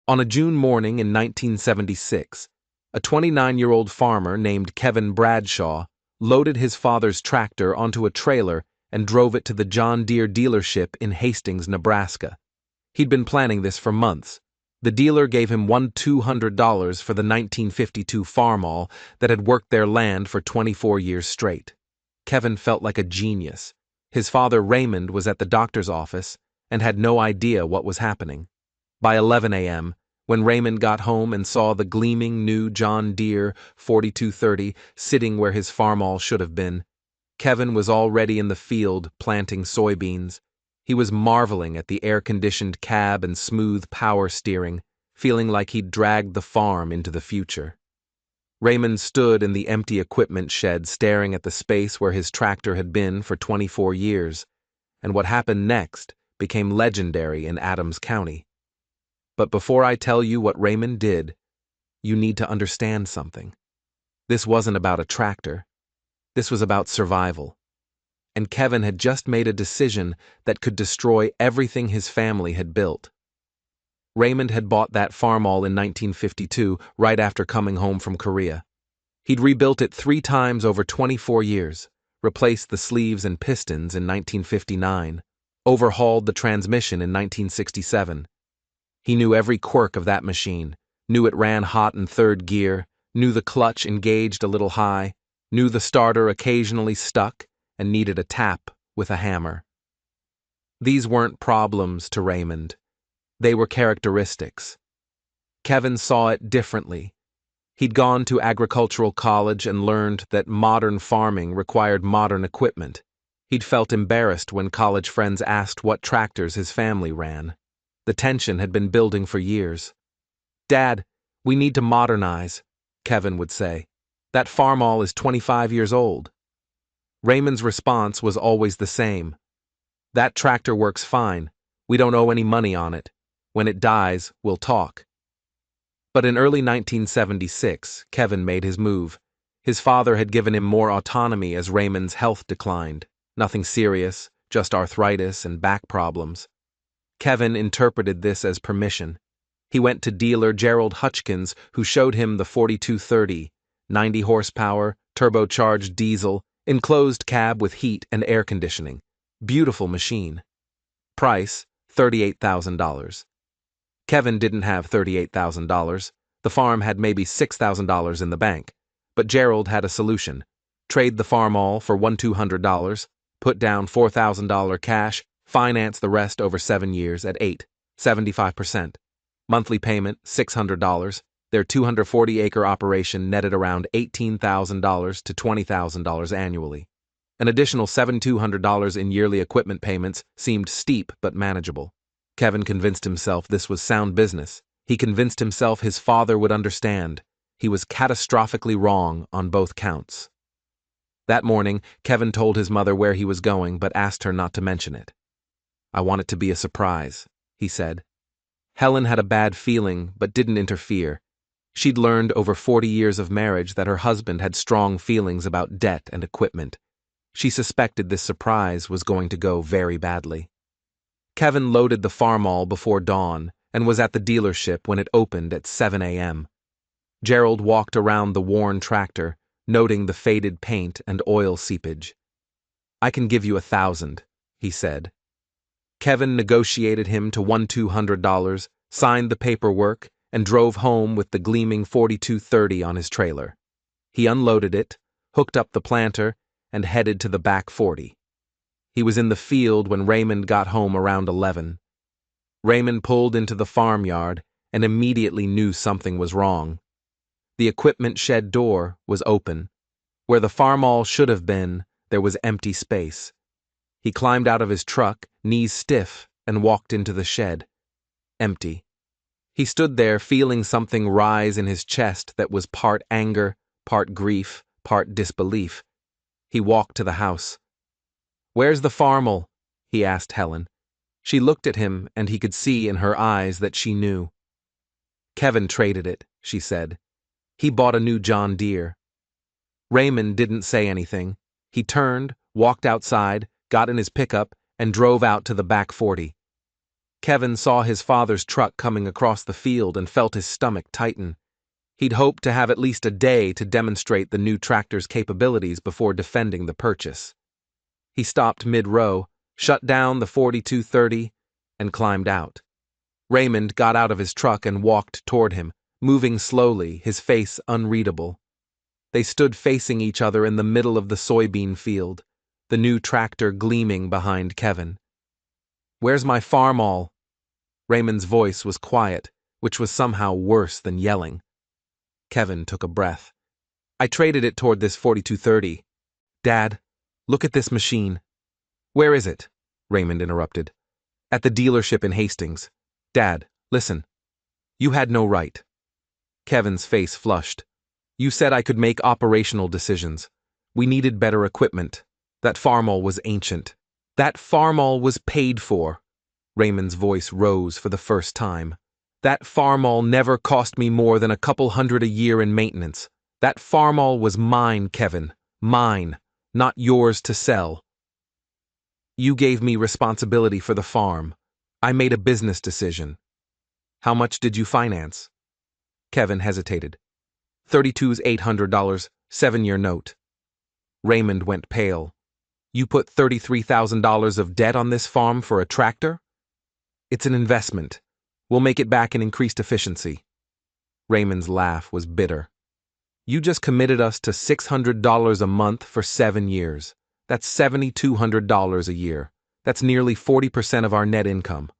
On a June morning in 1976, a 29-year-old farmer named Kevin Bradshaw loaded his father's tractor onto a trailer and drove it to the John Deere dealership in Hastings, Nebraska. He'd been planning this for months. The dealer gave him $200 for the 1952 Farmall that had worked their land for 24 years straight. Kevin felt like a genius. His father, Raymond, was at the doctor's office and had no idea what was happening. By 11 a.m., when Raymond got home and saw the gleaming new John Deere 4230 sitting where his Farmall should have been, Kevin was already in the field planting soybeans. He was marveling at the air-conditioned cab and smooth power steering, feeling like he'd dragged the farm into the future. Raymond stood in the empty equipment shed staring at the space where his tractor had been for 24 years, and what happened next became legendary in Adams County. But before I tell you what Raymond did, you need to understand something. This wasn't about a tractor. This was about survival. And Kevin had just made a decision that could destroy everything his family had built. Raymond had bought that Farmall in 1952, right after coming home from Korea. He'd rebuilt it 3 times over 24 years, replaced the sleeves and pistons in 1959, overhauled the transmission in 1967. He knew every quirk of that machine, knew it ran hot in 3rd gear, knew the clutch engaged a little high, knew the starter occasionally stuck and needed a tap with a hammer. These weren't problems to Raymond. They were characteristics. Kevin saw it differently. He'd gone to agricultural college and learned that modern farming required modern equipment. He'd felt embarrassed when college friends asked what tractors his family ran. The tension had been building for years. "Dad, we need to modernize," Kevin would say. "That Farmall is 25 years old." Raymond's response was always the same. "That tractor works fine. We don't owe any money on it. When it dies, we'll talk." But in early 1976, Kevin made his move. His father had given him more autonomy as Raymond's health declined. Nothing serious, just arthritis and back problems. Kevin interpreted this as permission. He went to dealer Gerald Hutchkins, who showed him the 4230, 90 horsepower, turbocharged diesel, enclosed cab with heat and air conditioning. Beautiful machine. Price, $38,000. Kevin didn't have $38,000. The farm had maybe $6,000 in the bank. But Gerald had a solution. Trade the Farmall for $200, put down $4,000 cash, finance the rest over 7 years at 75%. Monthly payment, $600. Their 240-acre operation netted around $18,000 to $20,000 annually. An additional $7,200 in yearly equipment payments seemed steep but manageable. Kevin convinced himself this was sound business. He convinced himself his father would understand. He was catastrophically wrong on both counts. That morning, Kevin told his mother where he was going but asked her not to mention it. "I want it to be a surprise," he said. Helen had a bad feeling but didn't interfere. She'd learned over 40 years of marriage that her husband had strong feelings about debt and equipment. She suspected this surprise was going to go very badly. Kevin loaded the Farmall before dawn and was at the dealership when it opened at 7 a.m. Gerald walked around the worn tractor, noting the faded paint and oil seepage. "I can give you $1,000, he said. Kevin negotiated him to $200, signed the paperwork, and drove home with the gleaming 4230 on his trailer. He unloaded it, hooked up the planter, and headed to the back 40. He was in the field when Raymond got home around 11. Raymond pulled into the farmyard and immediately knew something was wrong. The equipment shed door was open. Where the Farmall should have been, there was empty space. He climbed out of his truck, knees stiff, and walked into the shed. Empty. He stood there feeling something rise in his chest that was part anger, part grief, part disbelief. He walked to the house. "Where's the Farmall?" he asked Helen. She looked at him and he could see in her eyes that she knew. "Kevin traded it," she said. "He bought a new John Deere." Raymond didn't say anything. He turned, walked outside, got in his pickup, and drove out to the back 40. Kevin saw his father's truck coming across the field and felt his stomach tighten. He'd hoped to have at least a day to demonstrate the new tractor's capabilities before defending the purchase. He stopped mid-row, shut down the 4230, and climbed out. Raymond got out of his truck and walked toward him, moving slowly, his face unreadable. They stood facing each other in the middle of the soybean field, the new tractor gleaming behind Kevin. "Where's my Farmall?" Raymond's voice was quiet, which was somehow worse than yelling. Kevin took a breath. "I traded it toward this 4230. Dad, look at this machine." "Where is it?" Raymond interrupted. "At the dealership in Hastings. Dad, listen. You had no right." Kevin's face flushed. "You said I could make operational decisions. We needed better equipment. That Farmall was ancient. That Farmall was paid for." Raymond's voice rose for the first time. "That Farmall never cost me more than a couple hundred a year in maintenance. That Farmall was mine, Kevin. Mine, not yours to sell. You gave me responsibility for the farm. I made a business decision." "How much did you finance?" Kevin hesitated. $32,800, 7-year note." Raymond went pale. "You put $33,000 of debt on this farm for a tractor?" "It's an investment. We'll make it back in increased efficiency." Raymond's laugh was bitter. "You just committed us to $600 a month for 7 years. That's $7,200 a year. That's nearly 40% of our net income.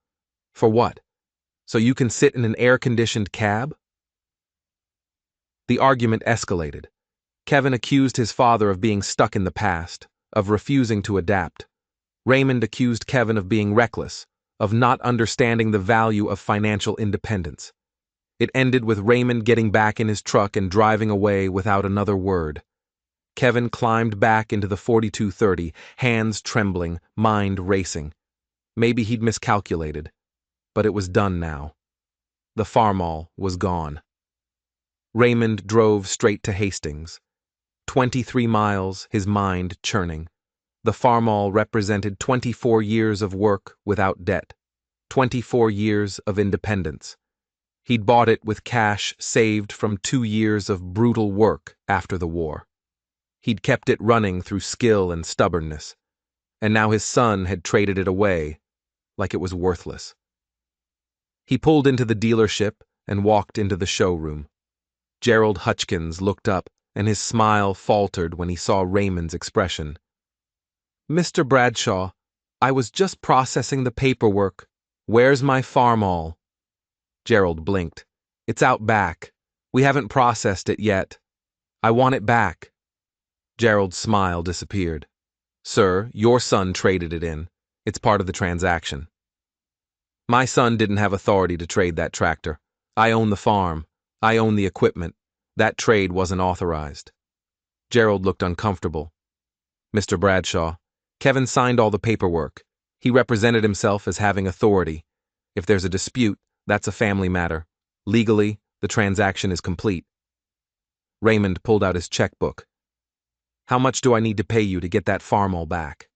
For what? So you can sit in an air-conditioned cab?" The argument escalated. Kevin accused his father of being stuck in the past, of refusing to adapt. Raymond accused Kevin of being reckless, of not understanding the value of financial independence. It ended with Raymond getting back in his truck and driving away without another word. Kevin climbed back into the 4230, hands trembling, mind racing. Maybe he'd miscalculated, but it was done now. The Farmall was gone. Raymond drove straight to Hastings. 23 miles, his mind churning. The Farmall represented 24 years of work without debt, 24 years of independence. He'd bought it with cash saved from 2 years of brutal work after the war. He'd kept it running through skill and stubbornness, and now his son had traded it away like it was worthless. He pulled into the dealership and walked into the showroom. Gerald Hutchkins looked up, and his smile faltered when he saw Raymond's expression. "Mr. Bradshaw, I was just processing the paperwork. Where's my Farmall?" Gerald blinked. "It's out back. We haven't processed it yet. I want it back." Gerald's smile disappeared. "Sir, your son traded it in. It's part of the transaction." "My son didn't have authority to trade that tractor. I own the farm. I own the equipment. That trade wasn't authorized." Gerald looked uncomfortable. "Mr. Bradshaw, Kevin signed all the paperwork. He represented himself as having authority. If there's a dispute, that's a family matter. Legally, the transaction is complete." Raymond pulled out his checkbook. "How much do I need to pay you to get that Farmall back?"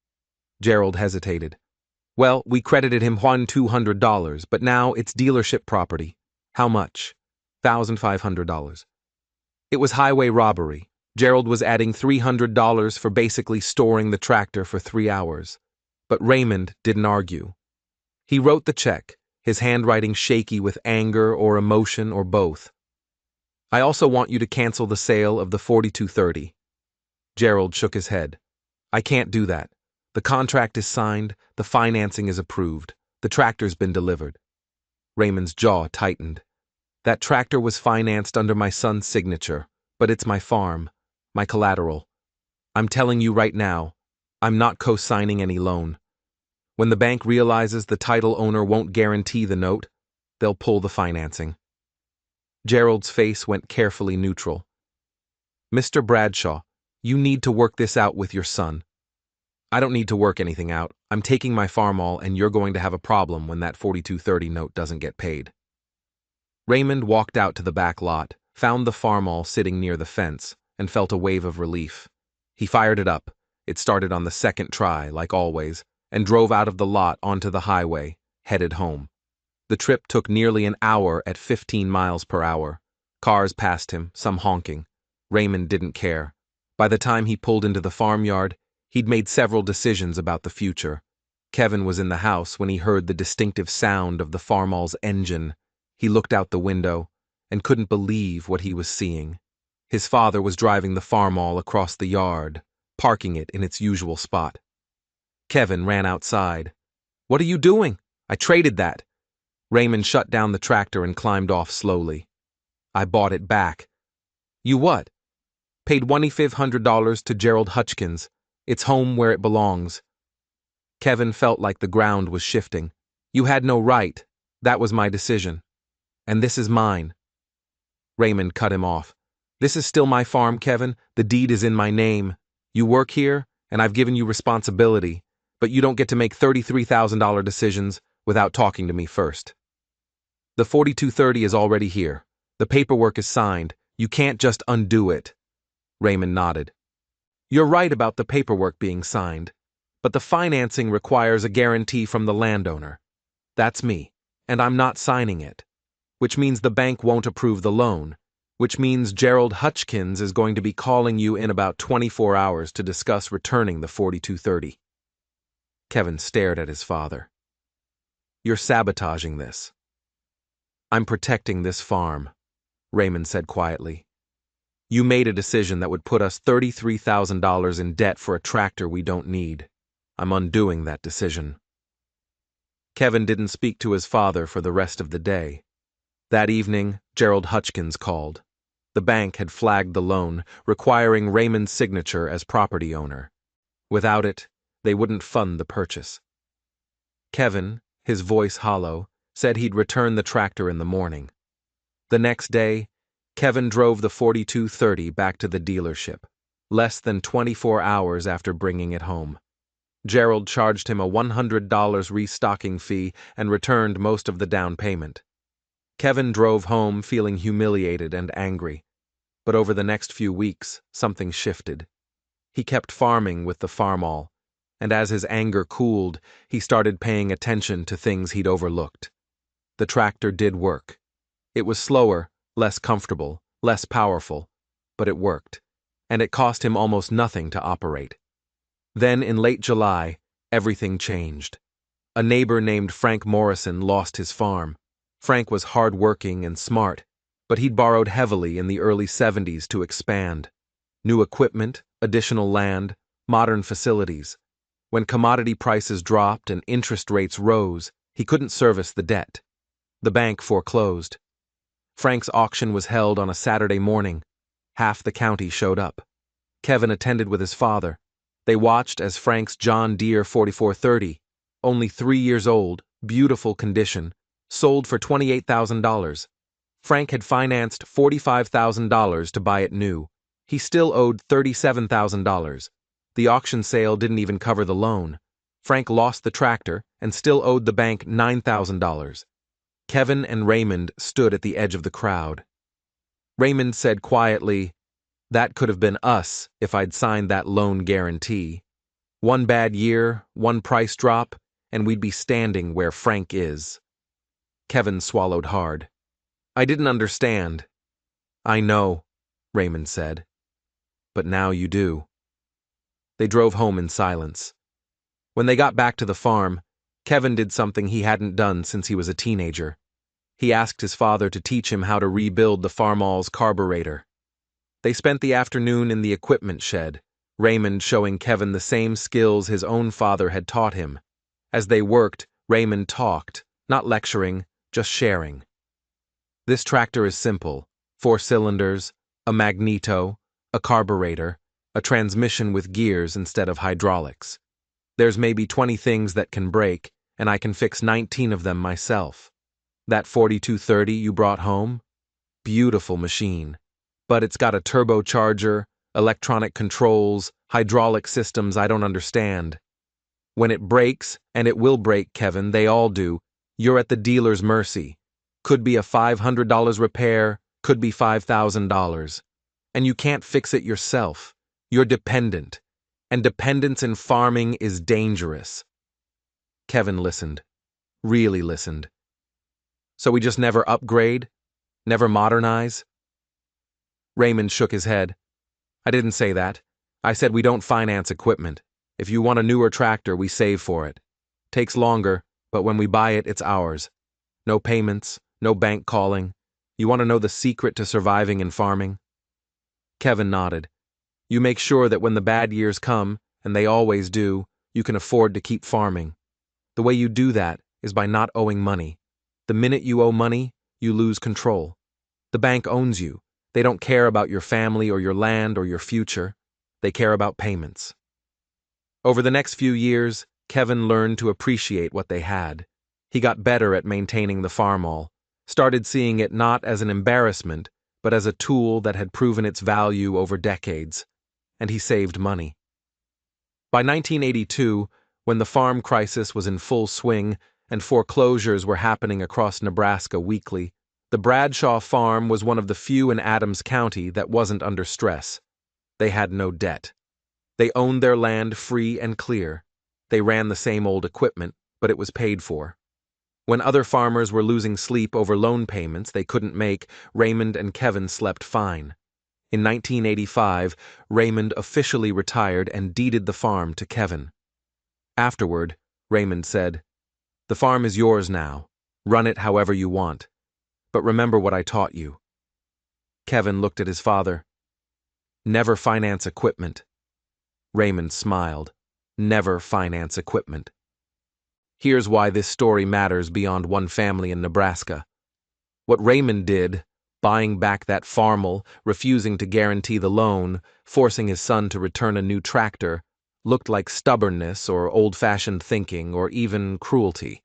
Gerald hesitated. "Well, we credited him $200, but now it's dealership property." "How much?" $1,500. It was highway robbery. Gerald was adding $300 for basically storing the tractor for 3 hours. But Raymond didn't argue. He wrote the check, his handwriting shaky with anger or emotion or both. "I also want you to cancel the sale of the 4230. Gerald shook his head. "I can't do that. The contract is signed, the financing is approved, the tractor's been delivered." Raymond's jaw tightened. "That tractor was financed under my son's signature, but it's my farm, my collateral. I'm telling you right now, I'm not co-signing any loan. When the bank realizes the title owner won't guarantee the note, they'll pull the financing." Gerald's face went carefully neutral. "Mr. Bradshaw, you need to work this out with your son." "I don't need to work anything out. I'm taking my Farmall, and you're going to have a problem when that 4230 note doesn't get paid." Raymond walked out to the back lot, found the Farmall sitting near the fence, and felt a wave of relief. He fired it up. It started on the second try, like always, and drove out of the lot onto the highway, headed home. The trip took nearly an hour at 15 miles per hour. Cars passed him, some honking. Raymond didn't care. By the time he pulled into the farmyard, he'd made several decisions about the future. Kevin was in the house when he heard the distinctive sound of the Farmall's engine. He looked out the window and couldn't believe what he was seeing. His father was driving the Farmall across the yard, parking it in its usual spot. Kevin ran outside. "What are you doing? I traded that." Raymond shut down the tractor and climbed off slowly. "I bought it back." "You what?" "Paid $2,500 to Gerald Hutchkins. It's home where it belongs." Kevin felt like the ground was shifting. "You had no right. That was my decision. And this is mine." Raymond cut him off. "This is still my farm, Kevin. The deed is in my name. You work here, and I've given you responsibility, but you don't get to make $33,000 decisions without talking to me first." "The 4230 is already here. The paperwork is signed. You can't just undo it." Raymond nodded. "You're right about the paperwork being signed, but the financing requires a guarantee from the landowner. That's me, and I'm not signing it. Which means the bank won't approve the loan, which means Gerald Hutchkins is going to be calling you in about 24 hours to discuss returning the 4230. Kevin stared at his father. "You're sabotaging this." "I'm protecting this farm," Raymond said quietly. "You made a decision that would put us $33,000 in debt for a tractor we don't need. I'm undoing that decision." Kevin didn't speak to his father for the rest of the day. That evening, Gerald Hutchkins called. The bank had flagged the loan, requiring Raymond's signature as property owner. Without it, they wouldn't fund the purchase. Kevin, his voice hollow, said he'd return the tractor in the morning. The next day, Kevin drove the 4230 back to the dealership, less than 24 hours after bringing it home. Gerald charged him a $100 restocking fee and returned most of the down payment. Kevin drove home feeling humiliated and angry. But over the next few weeks, something shifted. He kept farming with the Farmall, and as his anger cooled, he started paying attention to things he'd overlooked. The tractor did work. It was slower, less comfortable, less powerful, but it worked, and it cost him almost nothing to operate. Then, in late July, everything changed. A neighbor named Frank Morrison lost his farm. Frank was hard-working and smart, but he'd borrowed heavily in the early 70s to expand. New equipment, additional land, modern facilities. When commodity prices dropped and interest rates rose, he couldn't service the debt. The bank foreclosed. Frank's auction was held on a Saturday morning. Half the county showed up. Kevin attended with his father. They watched as Frank's John Deere 4430, only 3 years old, beautiful condition, sold for $28,000. Frank had financed $45,000 to buy it new. He still owed $37,000. The auction sale didn't even cover the loan. Frank lost the tractor and still owed the bank $9,000. Kevin and Raymond stood at the edge of the crowd. Raymond said quietly, "That could have been us if I'd signed that loan guarantee. One bad year, one price drop, and we'd be standing where Frank is." Kevin swallowed hard. "I didn't understand." "I know," Raymond said. "But now you do." They drove home in silence. When they got back to the farm, Kevin did something he hadn't done since he was a teenager. He asked his father to teach him how to rebuild the Farmall's carburetor. They spent the afternoon in the equipment shed, Raymond showing Kevin the same skills his own father had taught him. As they worked, Raymond talked, not lecturing, just sharing. "This tractor is simple: 4 cylinders, a magneto, a carburetor, a transmission with gears instead of hydraulics. There's maybe 20 things that can break, and I can fix 19 of them myself. That 4230 you brought home? Beautiful machine. But it's got a turbocharger, electronic controls, hydraulic systems I don't understand. When it breaks, and it will break, Kevin, they all do, you're at the dealer's mercy. Could be a $500 repair, could be $5,000. And you can't fix it yourself. You're dependent. And dependence in farming is dangerous." Kevin listened. Really listened. So we just never upgrade? Never modernize? Raymond shook his head. I didn't say that. I said we don't finance equipment. If you want a newer tractor, we save for it. Takes longer, but when we buy it, it's ours. No payments, no bank calling. You want to know the secret to surviving in farming? Kevin nodded. You make sure that when the bad years come, and they always do, you can afford to keep farming. The way you do that is by not owing money. The minute you owe money, you lose control. The bank owns you. They don't care about your family or your land or your future. They care about payments. Over the next few years, Kevin learned to appreciate what they had. He got better at maintaining the Farmall, started seeing it not as an embarrassment, but as a tool that had proven its value over decades, and he saved money. By 1982, when the farm crisis was in full swing and foreclosures were happening across Nebraska weekly, the Bradshaw farm was one of the few in Adams County that wasn't under stress. They had no debt. They owned their land free and clear. They ran the same old equipment, but it was paid for. When other farmers were losing sleep over loan payments they couldn't make, Raymond and Kevin slept fine. In 1985, Raymond officially retired and deeded the farm to Kevin. Afterward, Raymond said, "The farm is yours now. Run it however you want. But remember what I taught you." Kevin looked at his father. Never finance equipment. Raymond smiled. Never finance equipment. Here's why this story matters beyond one family in Nebraska. What Raymond did, buying back that Farmall, refusing to guarantee the loan, forcing his son to return a new tractor, looked like stubbornness or old-fashioned thinking or even cruelty.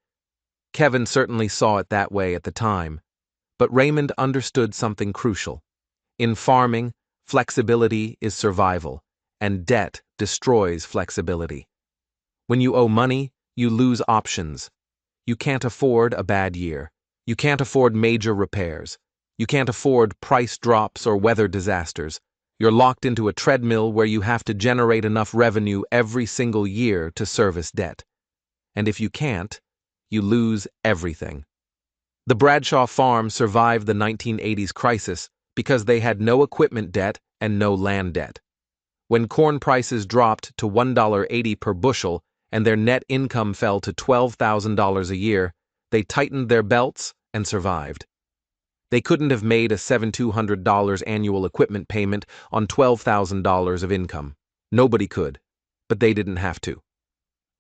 Kevin certainly saw it that way at the time, but Raymond understood something crucial. In farming, flexibility is survival, and debt destroys flexibility. When you owe money, you lose options. You can't afford a bad year. You can't afford major repairs. You can't afford price drops or weather disasters. You're locked into a treadmill where you have to generate enough revenue every single year to service debt. And if you can't, you lose everything. The Bradshaw farm survived the 1980s crisis because they had no equipment debt and no land debt. When corn prices dropped to $1.80 per bushel and their net income fell to $12,000 a year, they tightened their belts and survived. They couldn't have made a $7,200 annual equipment payment on $12,000 of income. Nobody could, but they didn't have to.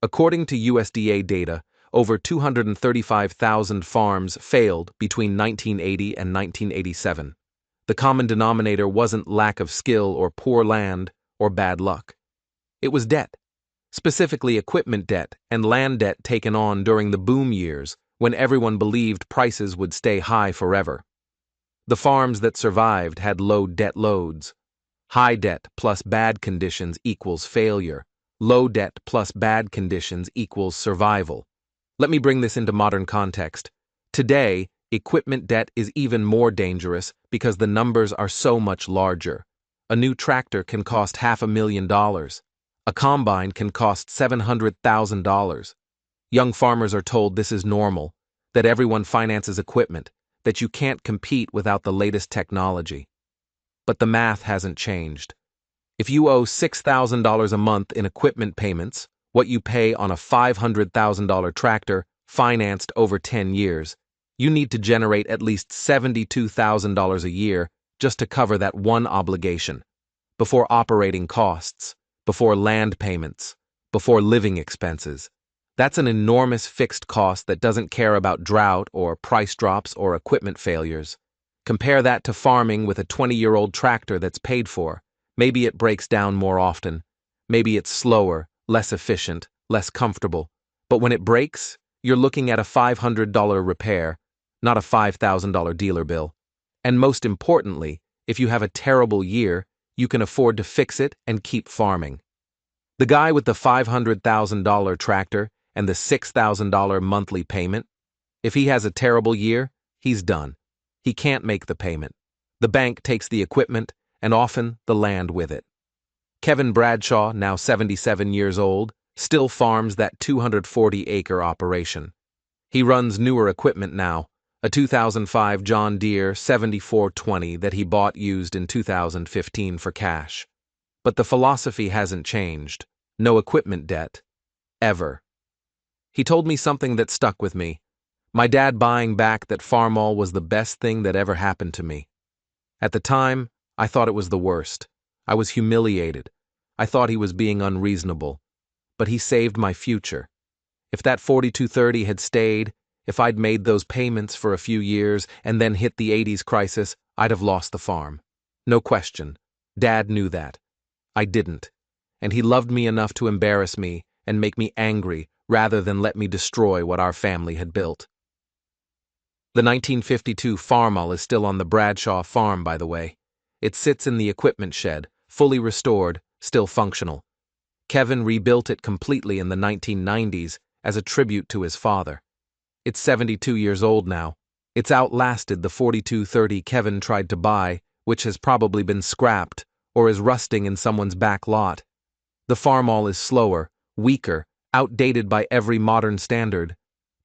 According to USDA data, over 235,000 farms failed between 1980 and 1987. The common denominator wasn't lack of skill or poor land or bad luck. It was debt, specifically equipment debt and land debt taken on during the boom years when everyone believed prices would stay high forever. The farms that survived had low debt loads. High debt plus bad conditions equals failure. Low debt plus bad conditions equals survival. Let me bring this into modern context. Today, equipment debt is even more dangerous because the numbers are so much larger. A new tractor can cost $500,000. A combine can cost $700,000. Young farmers are told this is normal, that everyone finances equipment, that you can't compete without the latest technology. But the math hasn't changed. If you owe $6,000 a month in equipment payments, what you pay on a $500,000 tractor financed over 10 years, you need to generate at least $72,000 a year just to cover that one obligation, before operating costs, before land payments, before living expenses. That's an enormous fixed cost that doesn't care about drought or price drops or equipment failures. Compare that to farming with a 20-year-old tractor that's paid for. Maybe it breaks down more often. Maybe it's slower, less efficient, less comfortable. But when it breaks, you're looking at a $500 repair, not a $5,000 dealer bill. And most importantly, if you have a terrible year, you can afford to fix it and keep farming. The guy with the $500,000 tractor and the $6,000 monthly payment, if he has a terrible year, he's done. He can't make the payment. The bank takes the equipment and often the land with it. Kevin Bradshaw, now 77 years old, still farms that 240-acre operation. He runs newer equipment now, a 2005 John Deere 7420 that he bought used in 2015 for cash. But the philosophy hasn't changed. No equipment debt. Ever. He told me something that stuck with me. My dad buying back that Farmall was the best thing that ever happened to me. At the time, I thought it was the worst. I was humiliated. I thought he was being unreasonable. But he saved my future. If that 4230 had stayed, if I'd made those payments for a few years and then hit the 80s crisis, I'd have lost the farm. No question. Dad knew that. I didn't. And he loved me enough to embarrass me and make me angry rather than let me destroy what our family had built. The 1952 Farmall is still on the Bradshaw farm, by the way. It sits in the equipment shed, fully restored, still functional. Kevin rebuilt it completely in the 1990s as a tribute to his father. It's 72 years old now. It's outlasted the 4230 Kevin tried to buy, which has probably been scrapped or is rusting in someone's back lot. The Farmall is slower, weaker, outdated by every modern standard,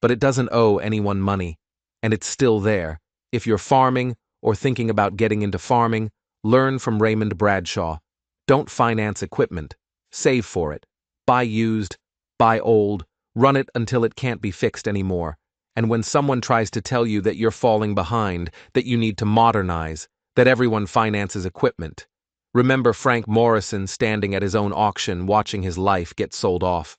but it doesn't owe anyone money, and it's still there. If you're farming or thinking about getting into farming, learn from Raymond Bradshaw. Don't finance equipment. Save for it. Buy used, buy old, run it until it can't be fixed anymore. And when someone tries to tell you that you're falling behind, that you need to modernize, that everyone finances equipment, remember Frank Morrison standing at his own auction watching his life get sold off.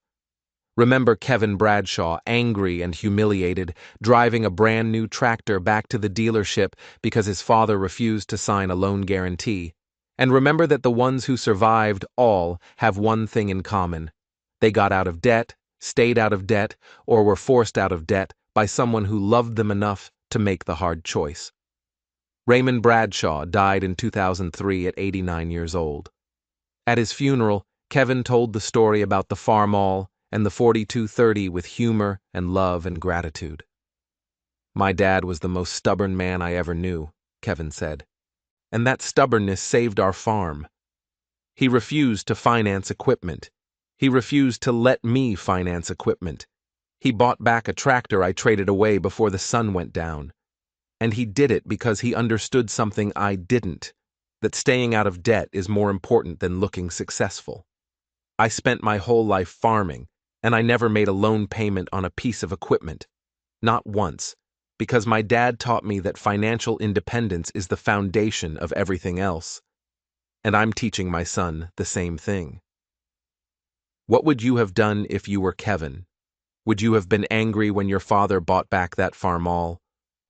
Remember Kevin Bradshaw, angry and humiliated, driving a brand new tractor back to the dealership because his father refused to sign a loan guarantee. And remember that the ones who survived all have one thing in common. They got out of debt, stayed out of debt, or were forced out of debt by someone who loved them enough to make the hard choice. Raymond Bradshaw died in 2003 at 89 years old. At his funeral, Kevin told the story about the Farmall and the 4230 with humor and love and gratitude. My dad was the most stubborn man I ever knew, Kevin said. And that stubbornness saved our farm. He refused to finance equipment. He refused to let me finance equipment. He bought back a tractor I traded away before the sun went down. And he did it because he understood something I didn't, that staying out of debt is more important than looking successful. I spent my whole life farming, and I never made a loan payment on a piece of equipment. Not once, because my dad taught me that financial independence is the foundation of everything else. And I'm teaching my son the same thing. What would you have done if you were Kevin? Would you have been angry when your father bought back that Farmall?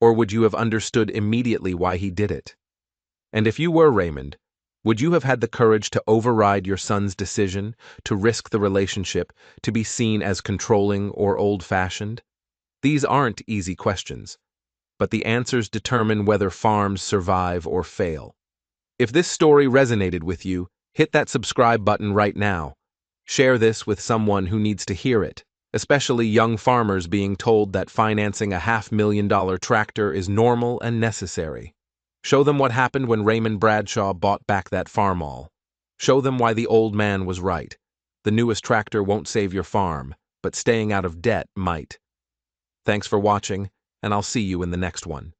Or would you have understood immediately why he did it? And if you were Raymond, would you have had the courage to override your son's decision, to risk the relationship, to be seen as controlling or old-fashioned? These aren't easy questions, but the answers determine whether farms survive or fail. If this story resonated with you, hit that subscribe button right now. Share this with someone who needs to hear it, especially young farmers being told that financing a $500,000 tractor is normal and necessary. Show them what happened when Raymond Bradshaw bought back that Farmall. Show them why the old man was right. The newest tractor won't save your farm, but staying out of debt might. Thanks for watching, and I'll see you in the next one.